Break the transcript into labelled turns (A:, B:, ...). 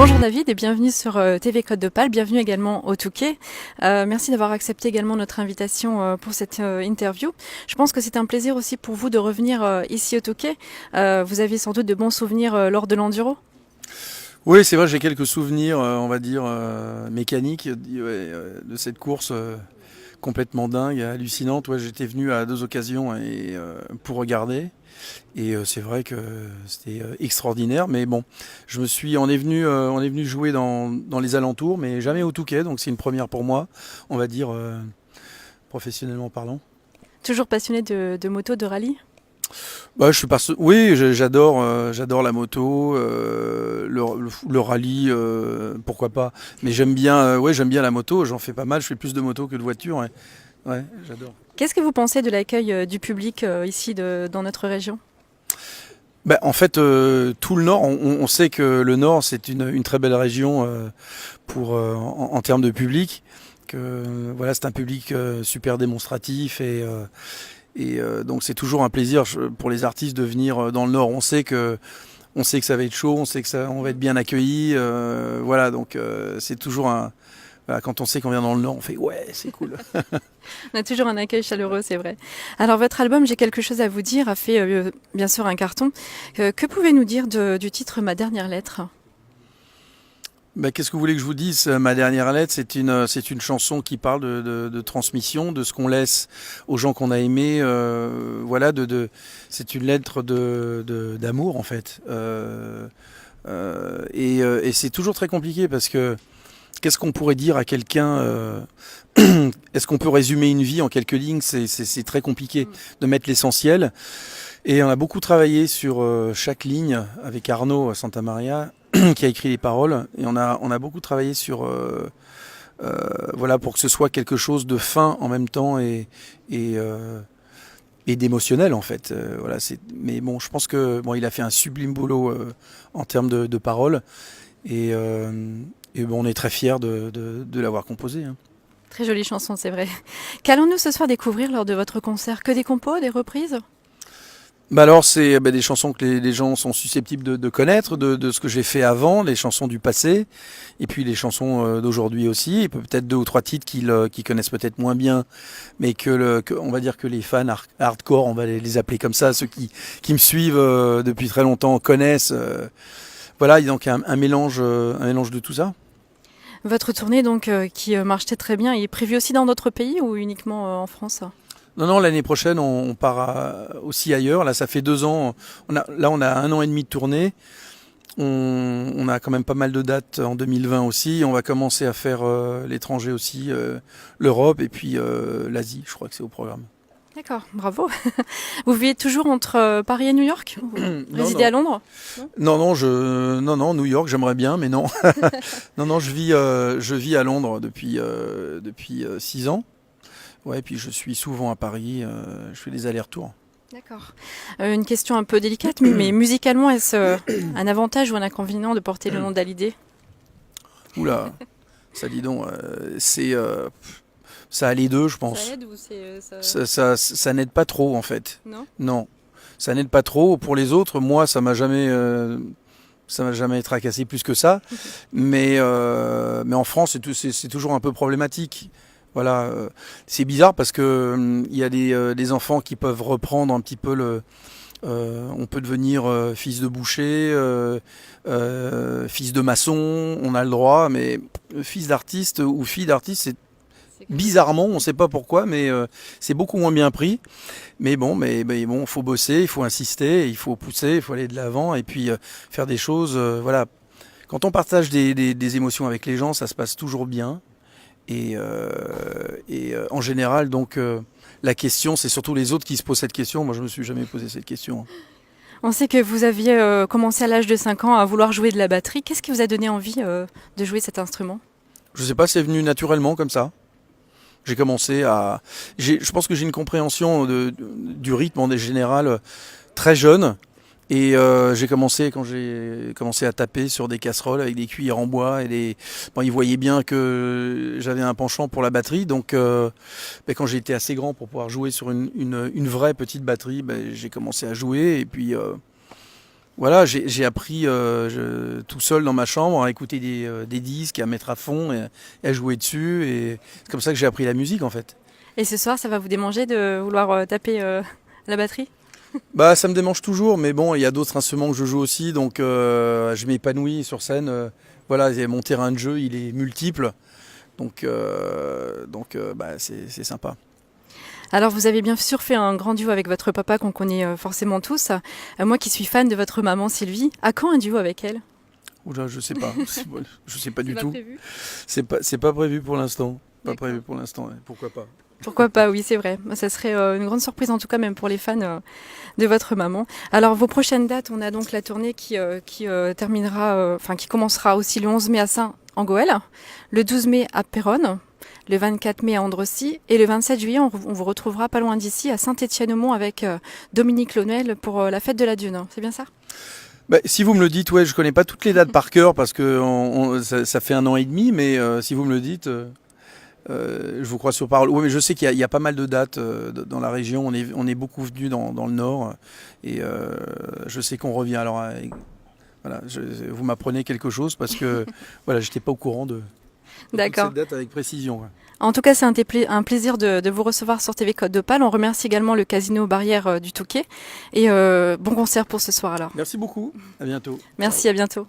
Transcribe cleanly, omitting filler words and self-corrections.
A: Bonjour David et bienvenue sur TV Côte d'Opale, bienvenue également au Touquet. Merci d'avoir accepté également notre invitation pour cette interview. Je pense que c'est un plaisir aussi pour vous de revenir ici au Touquet. Vous avez sans doute de bons souvenirs lors de l'enduro.
B: Oui, c'est vrai, j'ai quelques souvenirs, on va dire, mécaniques de cette course complètement dingue, hallucinante. Ouais, j'étais venu à 2 occasions pour regarder. Et c'est vrai que c'était extraordinaire. Mais bon, on est venu jouer dans les alentours, mais jamais au Touquet. Donc c'est une première pour moi, on va dire, professionnellement parlant.
A: Toujours passionné de moto, de rallye?
B: Bah, oui, j'adore la moto, le rallye, pourquoi pas. Mais j'aime bien la moto. J'en fais pas mal. Je fais plus de moto que de voiture. Ouais, ouais, j'adore.
A: Qu'est-ce que vous pensez de l'accueil du public ici dans notre région?
B: Bah, en fait, tout le Nord, on sait que le Nord, c'est une très belle région en termes de public. Voilà, c'est un public super démonstratif et donc c'est toujours un plaisir pour les artistes de venir dans le Nord. On sait que ça va être chaud, on sait que on va être bien accueillis. Voilà, donc c'est toujours voilà, quand on sait qu'on vient dans le Nord, on fait ouais, c'est cool.
A: On a toujours un accueil chaleureux, c'est vrai. Alors votre album J'ai quelque chose à vous dire a fait bien sûr un carton. Que pouvez-nous dire du titre Ma dernière lettre?
B: Bah, qu'est-ce que vous voulez que je vous dise? Ma dernière lettre, c'est une chanson qui parle de transmission, de ce qu'on laisse aux gens qu'on a aimés. Voilà, c'est une lettre d'amour en fait. Et c'est toujours très compliqué parce que qu'est-ce qu'on pourrait dire à quelqu'un est-ce qu'on peut résumer une vie en quelques lignes? C'est très compliqué de mettre l'essentiel. Et on a beaucoup travaillé sur chaque ligne avec Arnaud Santamaria qui a écrit les paroles. Et on a beaucoup travaillé sur voilà, pour que ce soit quelque chose de fin en même temps et d'émotionnel en fait. Voilà, mais bon, je pense que bon, il a fait un sublime boulot en termes de paroles. Et bon, on est très fiers de l'avoir composé, hein.
A: Très jolie chanson, c'est vrai. Qu'allons-nous ce soir découvrir lors de votre concert? Que des compos, des reprises?
B: Bah alors c'est des chansons que les gens sont susceptibles de connaître, de ce que j'ai fait avant, les chansons du passé, et puis les chansons d'aujourd'hui aussi, et peut-être 2 ou 3 titres qu'ils connaissent peut-être moins bien, mais on va dire que les fans hardcore, on va les appeler comme ça, ceux qui me suivent depuis très longtemps connaissent. Voilà, donc un mélange de tout ça.
A: Votre tournée donc qui marchait très bien est prévue aussi dans d'autres pays ou uniquement en France?
B: Non, non, l'année prochaine, on part aussi ailleurs. Là, ça fait 2 ans. On a 1 an et demi de tournée. On a quand même pas mal de dates en 2020 aussi. On va commencer à faire l'étranger aussi, l'Europe et puis l'Asie. Je crois que c'est au programme.
A: D'accord, bravo. Vous vivez toujours entre Paris et New York? Vous
B: Non,
A: résidez
B: non.
A: à Londres?
B: Non, New York, j'aimerais bien, mais non. Non, non, je vis à Londres depuis 6 ans. Ouais, puis je suis souvent à Paris. Je fais des allers-retours.
A: D'accord. Une question un peu délicate, mais musicalement, est-ce un avantage ou un inconvénient de porter le nom d'Hallyday?
B: Oula, ça dit donc, ça a les deux, je pense.
A: Ça aide ou c'est ça...
B: Ça n'aide pas trop en fait.
A: Non?
B: Non, ça n'aide pas trop. Pour les autres, moi, ça m'a jamais tracassé plus que ça. Mais en France, c'est toujours un peu problématique. Voilà, c'est bizarre parce que il y a des enfants qui peuvent reprendre un petit peu on peut devenir fils de boucher, fils de maçon, on a le droit, mais fils d'artiste ou fille d'artiste, c'est bizarrement, on ne sait pas pourquoi, mais c'est beaucoup moins bien pris. Mais bon, faut bosser, il faut insister, il faut pousser, il faut aller de l'avant et puis faire des choses. Voilà, quand on partage des émotions avec les gens, ça se passe toujours bien. En général, donc, la question, c'est surtout les autres qui se posent cette question. Moi, je me suis jamais posé cette question.
A: On sait que vous aviez commencé à l'âge de 5 ans à vouloir jouer de la batterie. Qu'est-ce qui vous a donné envie de jouer cet instrument?
B: Je sais pas, c'est venu naturellement comme ça. J'ai commencé je pense que j'ai une compréhension du rythme en général très jeune. Et j'ai commencé quand j'ai commencé à taper sur des casseroles avec des cuillères en bois bon, ils voyaient bien que j'avais un penchant pour la batterie. Donc quand j'ai été assez grand pour pouvoir jouer sur une vraie petite batterie, j'ai commencé à jouer voilà, j'ai appris tout seul dans ma chambre à écouter des disques, à mettre à fond et à jouer dessus. Et c'est comme ça que j'ai appris la musique en fait.
A: Et ce soir, ça va vous démanger de vouloir taper la batterie?
B: Bah, ça me démange toujours, mais bon, il y a d'autres instruments que je joue aussi, donc je m'épanouis sur scène. Voilà, mon terrain de jeu, il est multiple, donc bah, c'est sympa.
A: Alors, vous avez bien sûr fait un grand duo avec votre papa qu'on connaît forcément tous. Moi qui suis fan de votre maman Sylvie, à quand un duo avec elle?
B: Oula, je sais pas, je sais pas
A: C'est
B: du
A: pas
B: tout.
A: prévu.
B: C'est pas prévu pour l'instant. Pas
A: D'accord.
B: prévu pour l'instant, ouais. Pourquoi pas?
A: Pourquoi pas, oui, c'est vrai. Ça serait une grande surprise, en tout cas, même pour les fans de votre maman. Alors, vos prochaines dates, on a donc la tournée qui terminera, enfin, qui commencera aussi le 11 mai à Saint-Angoël, le 12 mai à Péronne, le 24 mai à Andrecy, et le 27 juillet, on vous retrouvera pas loin d'ici, à Saint-Étienne-au-Mont, avec Dominique Launel pour la fête de la Dune. C'est bien ça?
B: Bah, si vous me le dites, ouais, je connais pas toutes les dates par cœur parce que ça fait 1 an et demi, mais si vous me le dites, je vous crois sur parole. Oui, mais je sais qu'il y a pas mal de dates dans la région. On est beaucoup venus dans le nord et je sais qu'on revient. Alors voilà, vous m'apprenez quelque chose parce que voilà, j'étais pas au courant de toutes
A: D'accord.
B: ces dates avec précision. Ouais.
A: En tout cas, c'est un plaisir de vous recevoir sur TV Côte d'Opale. On remercie également le Casino Barrière du Touquet. Et bon concert pour ce soir alors.
B: Merci beaucoup. À bientôt.
A: Merci, à bientôt.